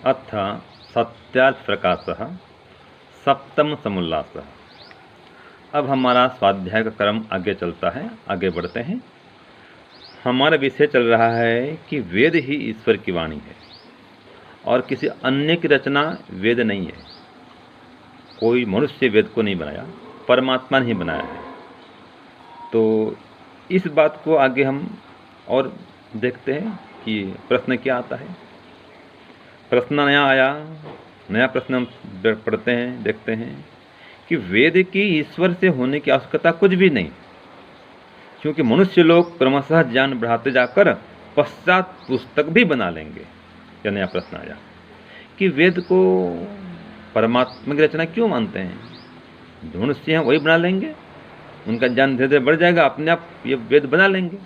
अथ सत्यात् प्रकाशः सप्तम समुल्लासः। अब हमारा स्वाध्याय का क्रम आगे चलता है, आगे बढ़ते हैं। हमारा विषय चल रहा है कि वेद ही ईश्वर की वाणी है और किसी अन्य की रचना वेद नहीं है। कोई मनुष्य वेद को नहीं बनाया, परमात्मा ने ही बनाया है। तो इस बात को आगे हम और देखते हैं कि प्रश्न क्या आता है। प्रश्न नया आया, नया प्रश्न हम पढ़ते हैं, देखते हैं कि वेद की ईश्वर से होने की आवश्यकता कुछ भी नहीं, क्योंकि मनुष्य लोग क्रमशः ज्ञान बढ़ाते जाकर पश्चात पुस्तक भी बना लेंगे। यह नया प्रश्न आया कि वेद को परमात्मा की रचना क्यों मानते हैं। मनुष्य हैं वही बना लेंगे, उनका ज्ञान धीरे धीरे बढ़ जाएगा, अपने आप ये वेद बना लेंगे।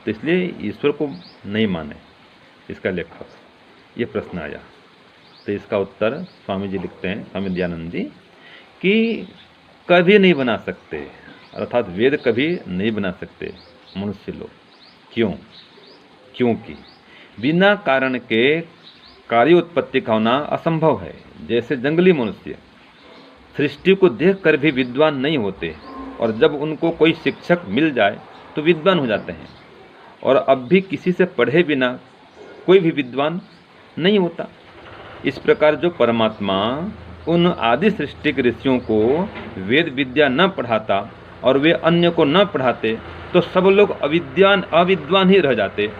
तो इसलिए ईश्वर को नहीं माने इसका लेखक, ये प्रश्न आया। तो इसका उत्तर स्वामी जी लिखते हैं, स्वामी दयानंद जी, कि कभी नहीं बना सकते, अर्थात वेद कभी नहीं बना सकते मनुष्य लोग। क्यों? क्योंकि बिना कारण के कार्य उत्पत्ति का होना असंभव है। जैसे जंगली मनुष्य सृष्टि को देखकर भी विद्वान नहीं होते, और जब उनको कोई शिक्षक मिल जाए तो विद्वान हो जाते हैं, और अब भी किसी से पढ़े बिना कोई भी विद्वान नहीं होता। इस प्रकार जो परमात्मा उन आदि सृष्टि के ऋषियों को वेद विद्या न पढ़ाता और वे अन्य को न पढ़ाते तो सब लोग अविद्वान ही रह जाते।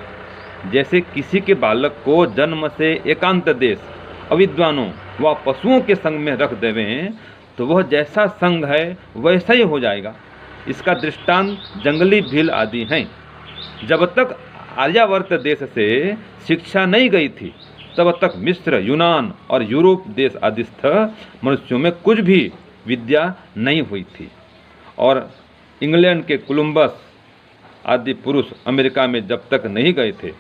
जैसे किसी के बालक को जन्म से एकांत देश अविद्वानों व पशुओं के संग में रख देवें तो वह जैसा संग है वैसा ही हो जाएगा। इसका दृष्टांत जंगली भील आदि हैं। जब तक आर्यावर्त देश से शिक्षा नहीं गई थी तब तक मिस्र, यूनान और यूरोप देश आदिस्थ मनुष्यों में कुछ भी विद्या नहीं हुई थी, और इंग्लैंड के कोलंबस आदि पुरुष अमेरिका में जब तक नहीं गए थे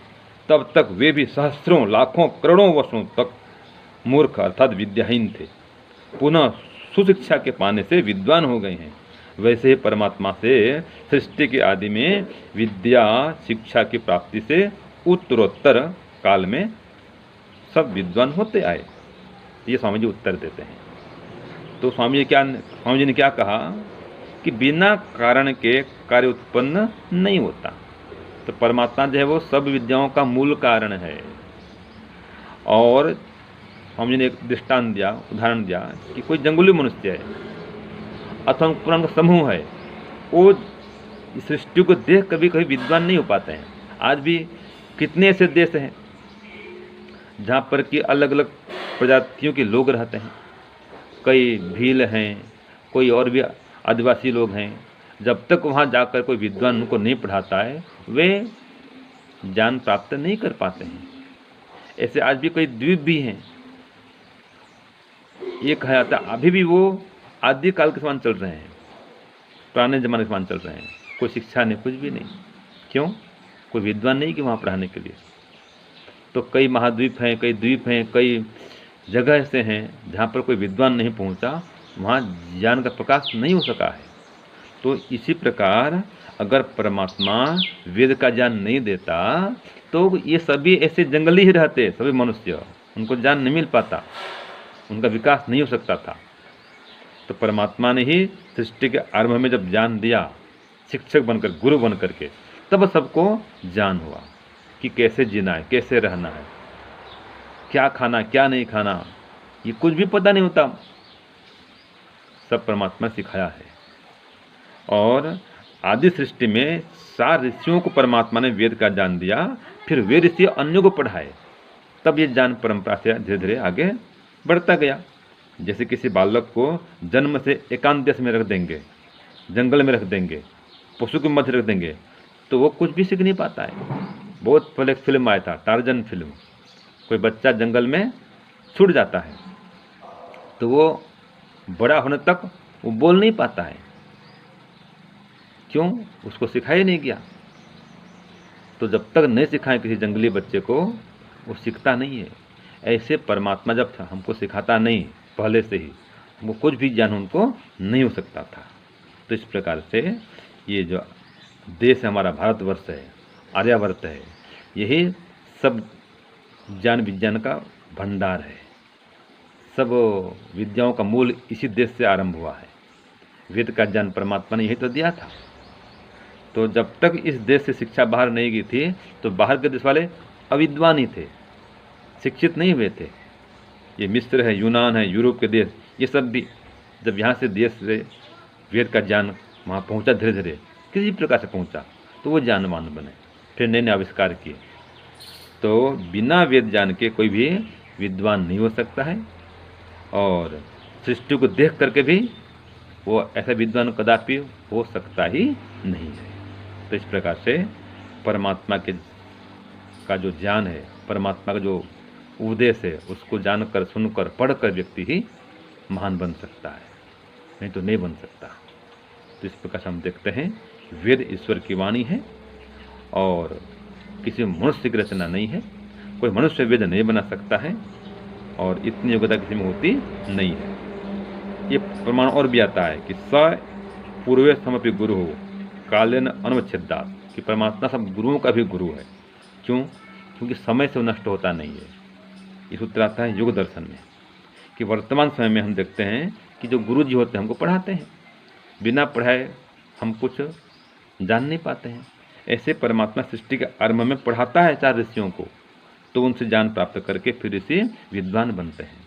तब तक वे भी सहस्रों, लाखों, करोड़ों वर्षों तक मूर्ख अर्थात विद्याहीन थे, पुनः सुशिक्षा के पाने से विद्वान हो गए हैं। वैसे ही परमात्मा से सृष्टि के आदि में विद्या शिक्षा की प्राप्ति से उत्तरोत्तर काल में सब विद्वान होते आए। ये स्वामी जी उत्तर देते हैं। तो स्वामी जी ने क्या कहा कि बिना कारण के कार्य उत्पन्न नहीं होता। तो परमात्मा जो है वो सब विद्याओं का मूल कारण है। और स्वामी जी ने एक दृष्टांत दिया, उदाहरण दिया कि कोई जंगली मनुष्य है अथवा पुराण का समूह है, वो सृष्टि को देख कभी कभी विद्वान नहीं हो पाते हैं। आज भी कितने ऐसे देश हैं जहाँ पर कि अलग अलग प्रजातियों के लोग रहते हैं। कई भील हैं, कोई और भी आदिवासी लोग हैं। जब तक वहाँ जाकर कोई विद्वान उनको नहीं पढ़ाता है वे ज्ञान प्राप्त नहीं कर पाते हैं। ऐसे आज भी कई द्वीप भी हैं। ये कहा जाता है अभी भी वो आदि काल के समान चल रहे हैं, पुराने जमाने के समान चल रहे हैं। कोई शिक्षा नहीं, कुछ भी नहीं। क्यों? कोई विद्वान नहीं कि वहाँ पढ़ाने के लिए। तो कई महाद्वीप हैं, कई द्वीप हैं, कई जगह ऐसे हैं जहाँ पर कोई विद्वान नहीं पहुँचा, वहाँ ज्ञान का प्रकाश नहीं हो सका है। तो इसी प्रकार अगर परमात्मा वेद का ज्ञान नहीं देता तो ये सभी ऐसे जंगली ही रहते, सभी मनुष्य, उनको ज्ञान नहीं मिल पाता, उनका विकास नहीं हो सकता था। तो परमात्मा ने ही सृष्टि के आरंभ में जब ज्ञान दिया, शिक्षक बनकर, गुरु बन करके, तब सबको ज्ञान हुआ कि कैसे जीना है, कैसे रहना है, क्या खाना, क्या नहीं खाना, ये कुछ भी पता नहीं होता। सब परमात्मा सिखाया है। और आदि सृष्टि में 4 ऋषियों को परमात्मा ने वेद का ज्ञान दिया, फिर वे ऋषि अन्यों को पढ़ाए, तब ये ज्ञान परंपरा से धीरे धीरे आगे बढ़ता गया। जैसे किसी बालक को जन्म से एकांत देश में रख देंगे, जंगल में रख देंगे, पशु के मध्य रख देंगे, तो वो कुछ भी सीख नहीं पाता है। बहुत पहले एक फिल्म आया था, टार्जन फिल्म। कोई बच्चा जंगल में छूट जाता है तो वो बड़ा होने तक वो बोल नहीं पाता है। क्यों? उसको सिखाया नहीं गया। तो जब तक नहीं सिखाएं किसी जंगली बच्चे को, वो सीखता नहीं है। ऐसे परमात्मा जब हमको सिखाता नहीं पहले से ही, वो कुछ भी ज्ञान उनको नहीं हो सकता था। तो इस प्रकार से ये जो देश हमारा भारतवर्ष है, आर्यावर्त है, यही सब ज्ञान विज्ञान का भंडार है। सब विद्याओं का मूल इसी देश से आरंभ हुआ है। वेद का ज्ञान परमात्मा ने यही तो दिया था। तो जब तक इस देश से शिक्षा बाहर नहीं गई थी तो बाहर के देश वाले अविद्वान ही थे, शिक्षित नहीं हुए थे। ये मिस्र है, यूनान है, यूरोप के देश, ये सब भी जब यहाँ से देश से वेद का ज्ञान वहाँ पहुँचा, धीरे धीरे किसी प्रकार से पहुँचा, तो वो ज्ञानवान बने, फिर नए नए आविष्कार किए। तो बिना वेद ज्ञान के कोई भी विद्वान नहीं हो सकता है, और सृष्टि को देख करके भी वो ऐसा विद्वान कदापि हो सकता ही नहीं है। तो इस प्रकार से परमात्मा के का जो ज्ञान है, परमात्मा का जो उपदेश है, उसको जानकर, सुनकर, पढ़कर व्यक्ति ही महान बन सकता है, नहीं तो नहीं बन सकता। तो इस प्रकार से हम देखते हैं वेद ईश्वर की वाणी है और किसी मनुष्य की रचना नहीं है। कोई मनुष्य वेद नहीं बना सकता है और इतनी योग्यता किसी में होती नहीं है। ये प्रमाण और भी आता है कि स पूर्वे समपि गुरु हो कालेन अनवच्छेदात्, कि परमात्मा सब गुरुओं का भी गुरु है। क्यों? क्योंकि समय से नष्ट होता नहीं है। ये सूत्र आता है योग दर्शन में कि वर्तमान समय में हम देखते हैं कि जो गुरु जी होते हैं हमको पढ़ाते हैं, बिना पढ़ाए हम कुछ जान नहीं पाते हैं। ऐसे परमात्मा सृष्टि के आरंभ में पढ़ाता है 4 ऋषियों को, तो उनसे ज्ञान प्राप्त करके फिर ऋषि विद्वान बनते हैं।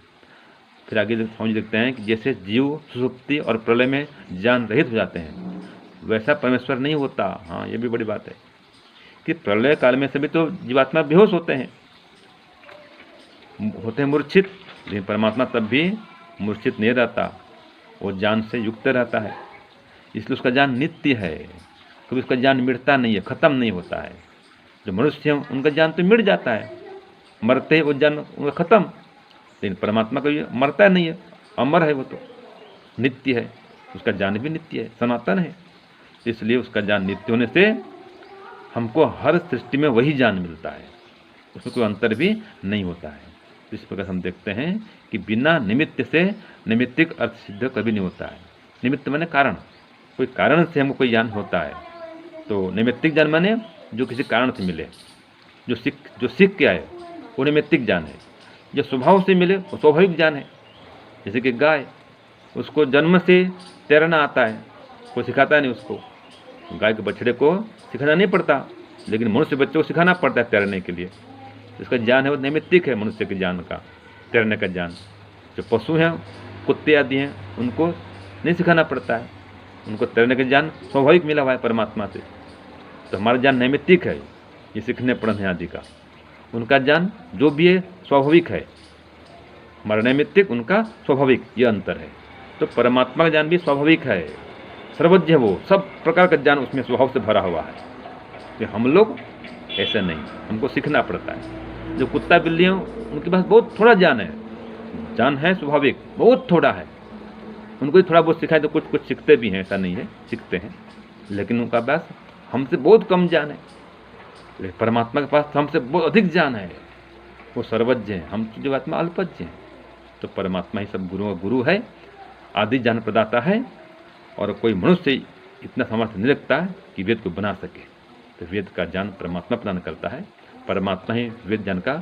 फिर आगे समझ देखते हैं कि जैसे जीव सुषुप्ति और प्रलय में ज्ञान रहित हो जाते हैं, वैसा परमेश्वर नहीं होता। हाँ, ये भी बड़ी बात है कि प्रलय काल में सभी तो जीवात्मा बेहोश होते हैं मूर्छित, लेकिन परमात्मा तब भी मूर्छित नहीं रहता, वो ज्ञान से युक्त रहता है। इसलिए उसका ज्ञान नित्य है, कभी उसका ज्ञान मिटता नहीं है, खत्म नहीं होता है। जो मनुष्य हैं उनका ज्ञान तो मिट जाता है, मरते वो ज्ञान उनका खत्म, लेकिन परमात्मा का ये मरता नहीं है, अमर है, वो तो नित्य है, उसका ज्ञान भी नित्य है, सनातन है। इसलिए उसका ज्ञान नित्य होने से हमको हर सृष्टि में वही ज्ञान मिलता है, उसमें कोई अंतर भी नहीं होता है। इस प्रकार हम देखते हैं कि बिना निमित्त से निमित्तिक अर्थ सिद्ध कभी नहीं होता है। निमित्त माने कारण, कोई कारण से हमको कोई ज्ञान होता है, तो निमित्तिक ज्ञान माने जो किसी कारण से मिले, जो सीख के आए वो निमित्तिक ज्ञान है। जो स्वभाव से मिले वो स्वाभाविक ज्ञान है। जैसे कि गाय, उसको जन्म से तैरना आता है, कोई सिखाता नहीं उसको। गाय के बछड़े को सिखाना नहीं पड़ता, लेकिन मनुष्य बच्चों को सिखाना पड़ता है तैरने के लिए। इसका ज्ञान है वो नैमित्तिक है, मनुष्य के ज्ञान का, तैरने का ज्ञान। जो पशु हैं, कुत्ते आदि हैं, उनको नहीं सिखाना पड़ता है, उनको तैरने का ज्ञान स्वाभाविक मिला हुआ है परमात्मा से। तो हमारा ज्ञान नैमित्तिक है, ये सीखने पढ़ने आदि का। उनका ज्ञान जो भी है स्वाभाविक है, हमारा नैमित्तिक, उनका स्वाभाविक, ये अंतर है। तो परमात्मा का ज्ञान भी स्वाभाविक है, सर्वज्ञ है, वो सब प्रकार का ज्ञान उसमें स्वभाव से भरा हुआ है। तो हम लोग ऐसे नहीं, हमको सीखना पड़ता है। जो कुत्ता बिल्ली हैं उनके पास बहुत थोड़ा ज्ञान है, ज्ञान है स्वाभाविक, बहुत थोड़ा है। उनको थोड़ा बहुत सिखाए तो कुछ कुछ सीखते भी हैं, ऐसा नहीं है, सीखते हैं, लेकिन उनका पास हमसे बहुत कम ज्ञान है। लेकिन परमात्मा के पास हमसे बहुत अधिक ज्ञान है, वो सर्वज्ञ हैं, हम जीवात्मा अल्पज्ञ हैं। तो परमात्मा ही सब गुरुओं का गुरु है, आदि ज्ञान प्रदाता है, और कोई मनुष्य इतना सामर्थ्य नहीं रखता है कि वेद को बना सके। तो वेद का ज्ञान परमात्मा प्रदान करता है, परमात्मा ही वेद ज्ञान का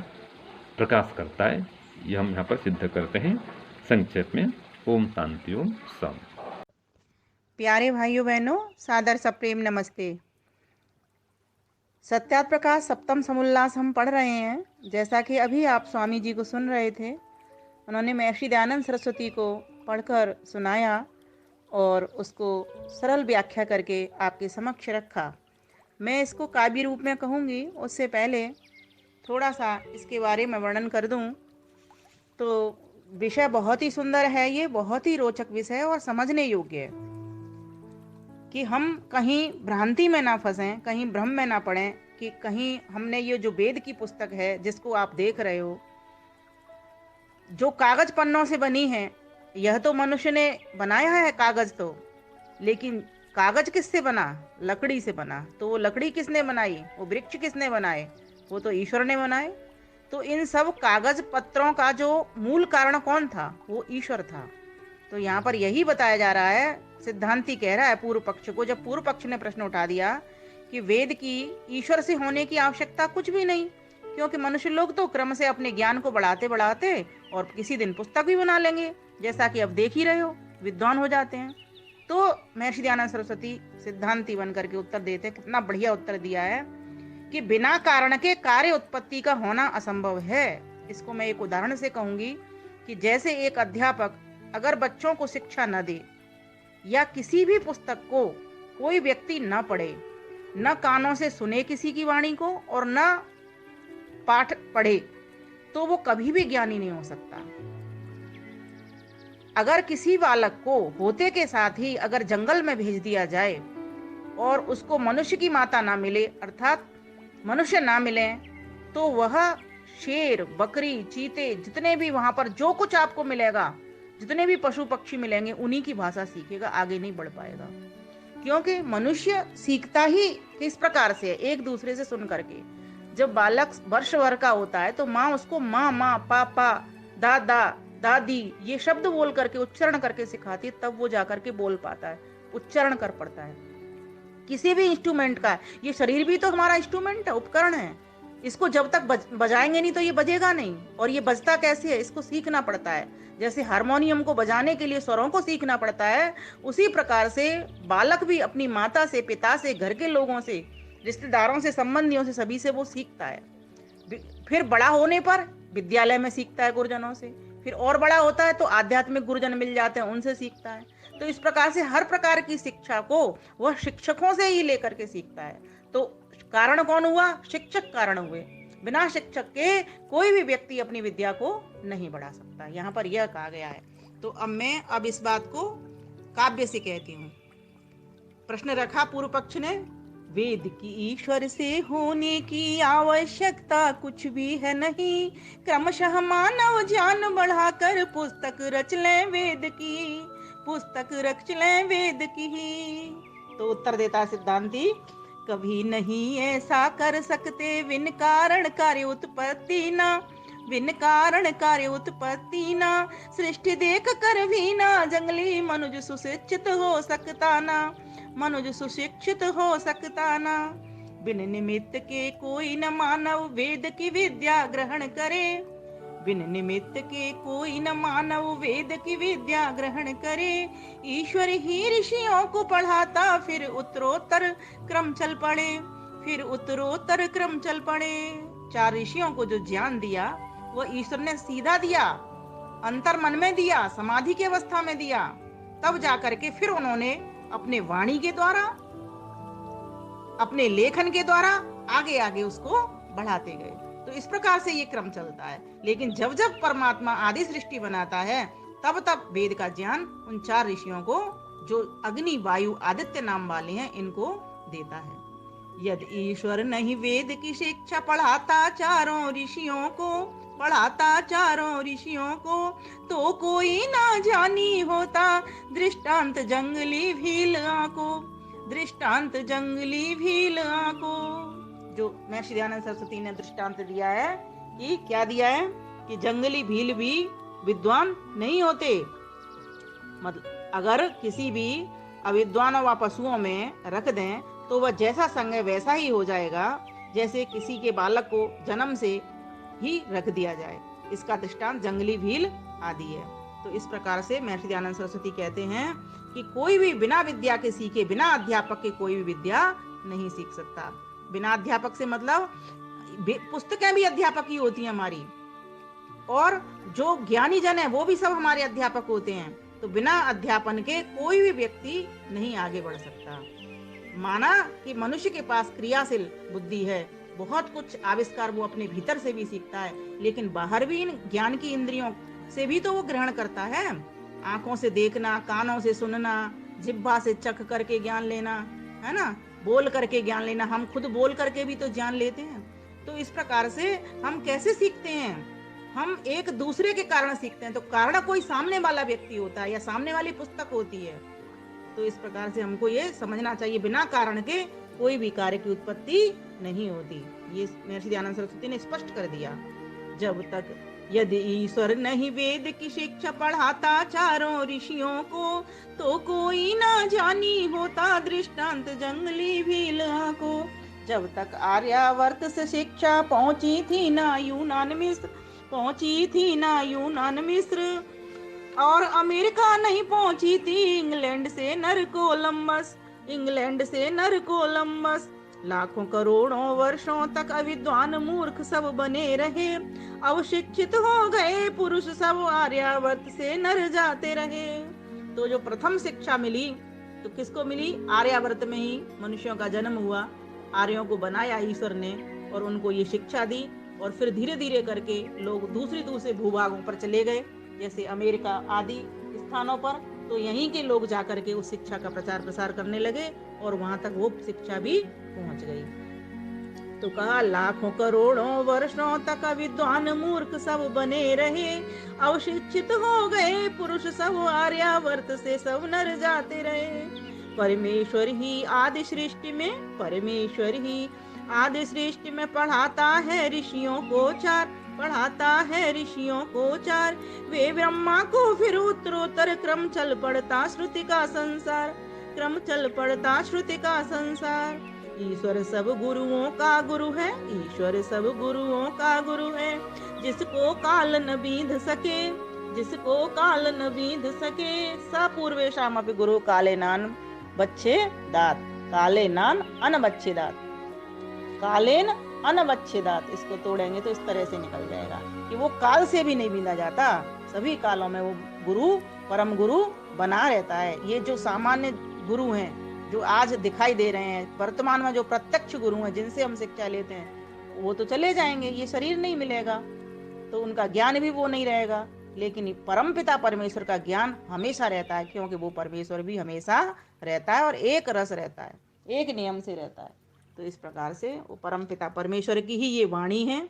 प्रकाश करता है। ये हम यहाँ पर सिद्ध करते हैं संक्षेप में। ओम शांति, ओम सम। प्यारे भाइयों बहनों, सादर सप्रेम नमस्ते। सत्यात प्रकाश सप्तम समुल्लास हम पढ़ रहे हैं। जैसा कि अभी आप स्वामी जी को सुन रहे थे, उन्होंने महर्षि दयानंद सरस्वती को पढ़कर सुनाया और उसको सरल व्याख्या करके आपके समक्ष रखा। मैं इसको काव्य रूप में कहूँगी, उससे पहले थोड़ा सा इसके बारे में वर्णन कर दूँ। तो विषय बहुत ही सुंदर है, ये बहुत ही रोचक विषय और समझने योग्य है कि हम कहीं भ्रांति में ना फंसें, कहीं भ्रम में ना पड़ें कि कहीं हमने ये जो वेद की पुस्तक है जिसको आप देख रहे हो, जो कागज पन्नों से बनी है, यह तो मनुष्य ने बनाया है कागज तो, लेकिन कागज किससे बना? लकड़ी से बना। तो वो लकड़ी किसने बनाई? वो वृक्ष किसने बनाए? वो तो ईश्वर ने बनाए। तो इन सब कागज पत्रों का जो मूल कारण कौन था? वो ईश्वर था। तो यहाँ पर यही बताया जा रहा है, सिद्धांती कह रहा है पूर्व पक्ष को, जब पूर्व पक्ष ने प्रश्न उठा दिया कि वेद की ईश्वर से होने की आवश्यकता कुछ भी नहीं, क्योंकि मनुष्य लोग तो क्रम से अपने ज्ञान को बढ़ाते बढ़ाते और किसी दिन पुस्तक भी बना लेंगे, जैसा कि अब देख ही रहे हो, विद्वान हो जाते हैं। तो महर्षि दयानंद सरस्वती सिद्धांती बन करके उत्तर देते, कितना बढ़िया उत्तर दिया है कि बिना कारण के कार्य उत्पत्ति का होना असंभव है। इसको मैं एक उदाहरण से कहूंगी कि जैसे एक अध्यापक अगर बच्चों को शिक्षा न दे या किसी भी पुस्तक को कोई व्यक्ति न पढ़े, न कानों से सुने किसी की वाणी को और न पाठ पढ़े, तो वो कभी भी ज्ञानी नहीं हो सकता। अगर किसी बालक को होते के साथ ही अगर जंगल में भेज दिया जाए और उसको मनुष्य की माता ना मिले, अर्थात मनुष्य ना मिले, तो वह शेर, बकरी, चीते, जितने भी वहां पर जो कुछ आपको मिलेगा, जितने भी पशु पक्षी मिलेंगे, उन्हीं की भाषा सीखेगा, आगे नहीं बढ़ पाएगा। क्योंकि मनुष्य सीखता ही किस प्रकार से, एक दूसरे से सुन करके। जब बालक वर्ष भर का होता है तो माँ उसको माँ माँ, पापा, दादा, दादी ये शब्द बोल करके उच्चारण करके सिखाती है, तब वो जाकर के बोल पाता है, उच्चारण कर पड़ता है। किसी भी इंस्ट्रूमेंट का, ये शरीर भी तो हमारा इंस्ट्रूमेंट है, उपकरण है। इसको जब तक बजाएंगे नहीं तो ये बजेगा नहीं। और ये बजता कैसे है, इसको सीखना पड़ता है। जैसे हारमोनियम को बजाने के लिए स्वरों को सीखना पड़ता है, उसी प्रकार से बालक भी अपनी माता से, पिता से, घर के लोगों से, रिश्तेदारों से, संबंधियों से, सभी से वो सीखता है। फिर बड़ा होने पर विद्यालय में सीखता है गुरुजनों से, फिर और बड़ा होता है तो आध्यात्मिक गुरुजन मिल जाते हैं, उनसे सीखता है। तो इस प्रकार से हर प्रकार की शिक्षा को वह शिक्षकों से ही लेकर के सीखता है। तो कारण कौन हुआ? शिक्षक कारण हुए। बिना शिक्षक के कोई भी व्यक्ति अपनी विद्या को नहीं बढ़ा सकता, यहाँ पर यह कहा गया है। तो अब मैं इस बात को काव्य से कहती हूँ। प्रश्न रखा पूर्व पक्ष ने, वेद की ईश्वर से होने की आवश्यकता कुछ भी है नहीं, क्रमशः मानव ज्ञान बढ़ाकर पुस्तक रच लें वेद की, पुस्तक रच लें वेद की ही। तो उत्तर देता है सिद्धांती, कभी नहीं ऐसा कर सकते विन कारण कार्य उत्पत्ति ना, विन कारण कार्य उत्पत्ति ना, सृष्टि देख कर भी ना जंगली मनुज सुशिक्षित हो सकता ना, मनुज सुशिक्षित हो सकता ना। बिन निमित्त के कोई न मानव वेद की विद्या ग्रहण करे, बिन निमित्त के कोई न मानव वेद की विद्या ग्रहण करे, ईश्वर ही ऋषियों को पढ़ाता फिर उत्तरोत्तर क्रम चल पड़े, फिर उत्तरोत्तर क्रम चल पड़े। 4 ऋषियों को जो ज्ञान दिया वह ईश्वर ने सीधा दिया, अंतर मन में दिया, समाधि की अवस्था में दिया, तब जाकर के फिर उन्होंने अपने वाणी के द्वारा, अपने लेखन के द्वारा आगे आगे उसको बढ़ाते गए। तो इस प्रकार से ये क्रम चलता है। लेकिन जब जब परमात्मा आदि सृष्टि बनाता है तब तब वेद का ज्ञान उन 4 ऋषियों को, जो अग्नि, वायु, आदित्य नाम वाले हैं, इनको देता है। यदि ईश्वर नहीं वेद की शिक्षा पढ़ाता चारों ऋषियों को, पढ़ाता चारों ऋषियों को, तो कोई ना जानी होता दृष्टांत जंगली भील को, दृष्टांत जंगली भील को। जो महर्षि दयानंद सरस्वती ने दृष्टांत दिया है कि क्या दिया है कि जंगली भील भी विद्वान नहीं होते। मतलब अगर किसी भी अविद्वान व पशुओं में रख दें तो वह जैसा संग है वैसा ही हो जाएगा, जैसे किसी के बालक को जन्म से ही रख दिया जाए। इसका दृष्टांत जंगली भील आदि है। तो इस प्रकार से महर्षि दयानंद सरस्वती कहते हैं कि कोई भी बिना विद्या के सीखे, बिना अध्यापक के कोई भी विद्या नहीं सीख सकता। बिना अध्यापक से मतलब पुस्तकें भी अध्यापक ही होती हैं हमारी, और जो ज्ञानी जन है वो भी सब हमारे अध्यापक होते हैं। तो बिना अध्यापन के कोई भी व्यक्ति नहीं आगे बढ़ सकता। माना कि मनुष्य के पास क्रियाशील बुद्धि है, बहुत कुछ आविष्कार वो अपने भीतर से भी सीखता है, लेकिन बाहर भी इन ज्ञान की इंद्रियों से भी तो वो ग्रहण करता है। आंखों से देखना, कानों से सुनना, जिह्वा से चख करके ज्ञान लेना, है ना, बोल करके ज्ञान लेना। हम खुद बोल करके भी तो ज्ञान लेते हैं। तो इस प्रकार से हम कैसे सीखते हैं? हम एक दूसरे के कारण सीखते हैं। तो कारण कोई सामने वाला व्यक्ति होता है या सामने वाली पुस्तक होती है। तो इस प्रकार से हमको ये समझना चाहिए, बिना कारण के कोई भी कार्य की उत्पत्ति नहीं होती। ये महर्षि दयानंद सरस्वती ने स्पष्ट कर दिया। जब तक यदि ईश्वर नहीं वेद की शिक्षा पढ़ाता चारों ऋषियों को, तो कोई ना जानी होता दृष्टांत जंगली भील को, जब तक आर्यावर्त से शिक्षा पहुंची थी ना यूनान मिस्र, पहुंची थी ना यूनान मिस्र, और अमेरिका नहीं पहुंची थी इंग्लैंड से नर कोलंबस, इंग्लैंड से नर कोलंबस। लाखों करोड़ों वर्षों तक अविद्वान मूर्ख सब बने रहे, अब शिक्षित हो गए पुरुष सब आर्यावर्त से नर जाते रहे। तो जो प्रथम शिक्षा मिली तो किसको मिली? आर्यावर्त में ही मनुष्यों का जन्म हुआ, आर्यों को बनाया ईश्वर ने और उनको ये शिक्षा दी, और फिर धीरे धीरे करके लोग दूसरे भूभागों पर चले गए, जैसे अमेरिका आदि स्थानों पर। तो यहीं के लोग जाकर के उस शिक्षा का प्रचार प्रसार करने लगे और वहां तक वो शिक्षा भी पहुंच गई। तो कहा लाखों करोड़ों वर्षों तक विद्वान मूर्ख सब बने रहे, अशिक्षित हो गए पुरुष सब आर्यावर्त से सब नर जाते रहे। परमेश्वर ही आदि सृष्टि में, परमेश्वर ही आदि सृष्टि में पढ़ाता है ऋषियों को चार, पढ़ाता है ऋषियों को चार। वे ब्रह्मा को फिर उत्तरोत्तर क्रम चल पड़ता श्रुति का संसार, क्रम चल पड़ता श्रुति का संसार। ईश्वर सब गुरुओं का गुरु है, ईश्वर सब गुरुओं का गुरु है। जिसको काल न बींध सके, जिसको काल न बींध सके। सपूर्वे शाम अपि गुरु काले नान बच्चे दात, काले नान अन बच्चे दात, कालेन अनवच्छेदात। इसको तोड़ेंगे तो इस तरह से निकल जाएगा कि वो काल से भी नहीं बींधा जाता, सभी कालों में वो गुरु परम गुरु बना रहता है। ये जो सामान्य गुरु हैं जो आज दिखाई दे रहे हैं, वर्तमान में जो प्रत्यक्ष गुरु हैं जिनसे हम शिक्षा लेते हैं, वो तो चले जाएंगे, ये शरीर नहीं मिलेगा तो उनका ज्ञान भी वो नहीं रहेगा। लेकिन परमपिता परमेश्वर का ज्ञान हमेशा रहता है, क्योंकि वो परमेश्वर भी हमेशा रहता है और एक रस रहता है, एक नियम से रहता है। तो इस प्रकार से वो परमपिता परमेश्वर की ही ये वाणी है।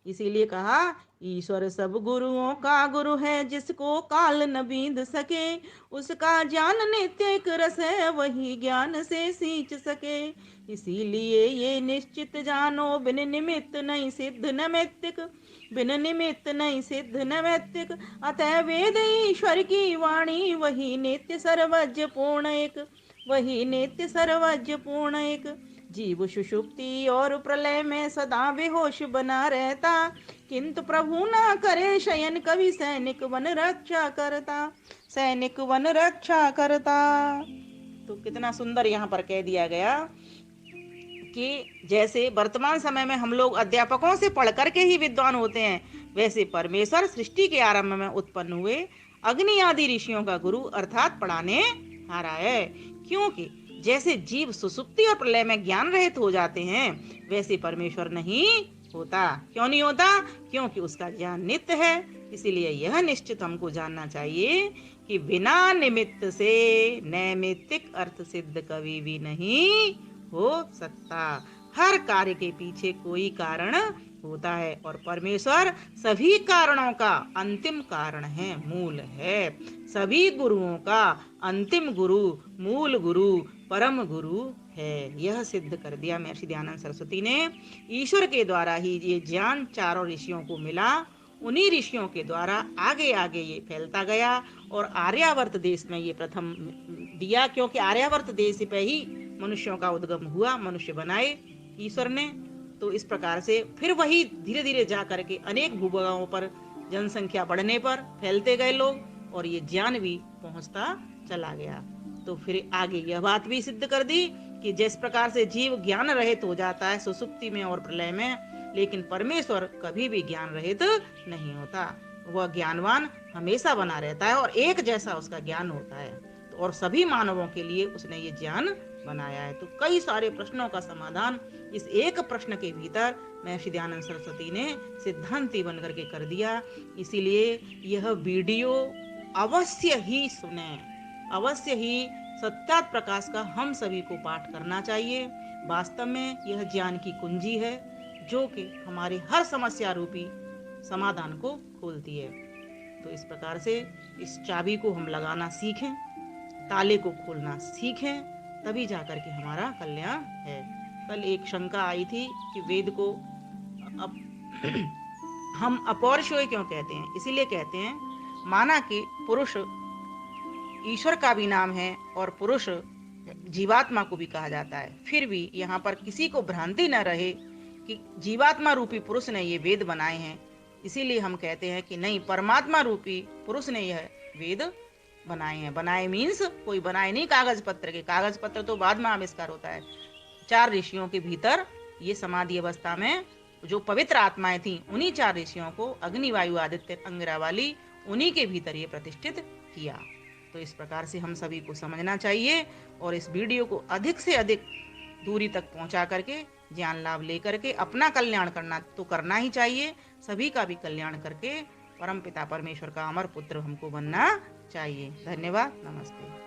इसीलिए कहा ईश्वर सब गुरुओं का गुरु है, जिसको काल न बींध सके। उसका ज्ञान नित्य एक रस है, वही ज्ञान से सींच सके। इसीलिए ये निश्चित जानो, बिन निमित्त नहीं सिद्ध नैमित्तिक, बिन निमित्त नहीं सिद्ध नैमित्तिक। अतः वेद ईश्वर की वाणी, वही नित्य सर्वज्ञ पूर्ण एक, वही नित्य सर्वज्ञ पूर्ण एक। जीव सुषुप्ति और प्रलय में सदा बेहोश बना रहता, किंतु प्रभु ना करे शयन, कभी सैनिक वन रक्षा करता, सैनिक वन रक्षा करता। तो कितना सुंदर यहाँ पर कह दिया गया कि जैसे वर्तमान समय में हम लोग अध्यापकों से पढ़ करके ही विद्वान होते हैं, वैसे परमेश्वर सृष्टि के आरंभ में उत्पन्न हुए अग्नि आदि ऋषियों का गुरु अर्थात पढ़ाने आ रहा है। क्योंकि जैसे जीव सुसुप्ति और प्रलय में ज्ञान रहित हो जाते हैं, वैसे परमेश्वर नहीं होता। क्यों नहीं होता? क्योंकि उसका ज्ञान नित्य है। इसीलिए यह निश्चित हमको जानना चाहिए कि बिना निमित्त से नैमित्तिक अर्थ सिद्ध कभी भी नहीं हो सकता। हर कार्य के पीछे कोई कारण होता है और परमेश्वर सभी कारणों का अंतिम कारण है, मूल है। सभी गुरुओं का अंतिम गुरु, मूल गुरु, परम गुरु है। यह सिद्ध कर दिया महर्षि दयानंद सरस्वती ने। ईश्वर के द्वारा ही ये ज्ञान चारों ऋषियों को मिला, उन्हीं ऋषियों के द्वारा आगे आगे ये फैलता गया और आर्यावर्त देश में ये प्रथम दिया, क्योंकि आर्यावर्त देश पे ही मनुष्यों का उद्गम हुआ, मनुष्य बनाए ईश्वर ने। तो इस प्रकार से फिर वही धीरे धीरे जा करके अनेक भूभागों पर जनसंख्या बढ़ने पर फैलते गए लोग और ये ज्ञान भी पहुंचता चला गया। तो फिर आगे यह बात भी सिद्ध कर दी कि जिस प्रकार से जीव ज्ञान रहित हो जाता है सुसुप्ति में और प्रलय में, लेकिन परमेश्वर कभी भी ज्ञान रहित नहीं होता। वह ज्ञानवान हमेशा बना रहता है और एक जैसा उसका ज्ञान होता है, और सभी मानवों के लिए उसने ये ज्ञान बनाया है। तो कई सारे प्रश्नों का समाधान इस एक प्रश्न के भीतर महर्षि दयानंद सरस्वती ने सिद्धांती बन करके कर दिया। इसीलिए यह वीडियो अवश्य ही सुने, अवश्य ही सत्यात प्रकाश का हम सभी को पाठ करना चाहिए। वास्तव में यह ज्ञान की कुंजी है जो कि हमारी हर समस्या रूपी समाधान को खोलती है। तो इस प्रकार से इस चाबी को हम लगाना सीखें, ताले को खोलना सीखें, तभी जाकर के हमारा कल्याण है। कल एक शंका आई थी कि वेद को हम अपौरुषेय क्यों कहते हैं? इसीलिए कहते हैं माना कि पुरुष ईश्वर का भी नाम है और पुरुष जीवात्मा को भी कहा जाता है। फिर भी यहाँ पर किसी को भ्रांति न रहे कि जीवात्मा रूपी पुरुष ने ये वेद बनाए हैं, इसीलिए हम कहते हैं कि नहीं, परमात्मा रूपी पुरुष ने यह वेद बनाए हैं। बनाए मीन्स कोई बनाए नहीं कागज पत्र के, कागज पत्र तो बाद में आविष्कार होता है। 4 ऋषियों के भीतर ये समाधि अवस्था में जो पवित्र आत्माएं थी, उन्हीं 4 ऋषियों को अग्नि वायु आदित्य अंगिरा वाली, उन्हीं के भीतर ये प्रतिष्ठित किया। तो इस प्रकार से हम सभी को समझना चाहिए और इस वीडियो को अधिक से अधिक दूरी तक पहुंचा करके ज्ञान लाभ लेकर के अपना कल्याण करना तो करना ही चाहिए, सभी का भी कल्याण करके परम पिता परमेश्वर का अमर पुत्र हमको बनना चाहिए। धन्यवाद, नमस्ते।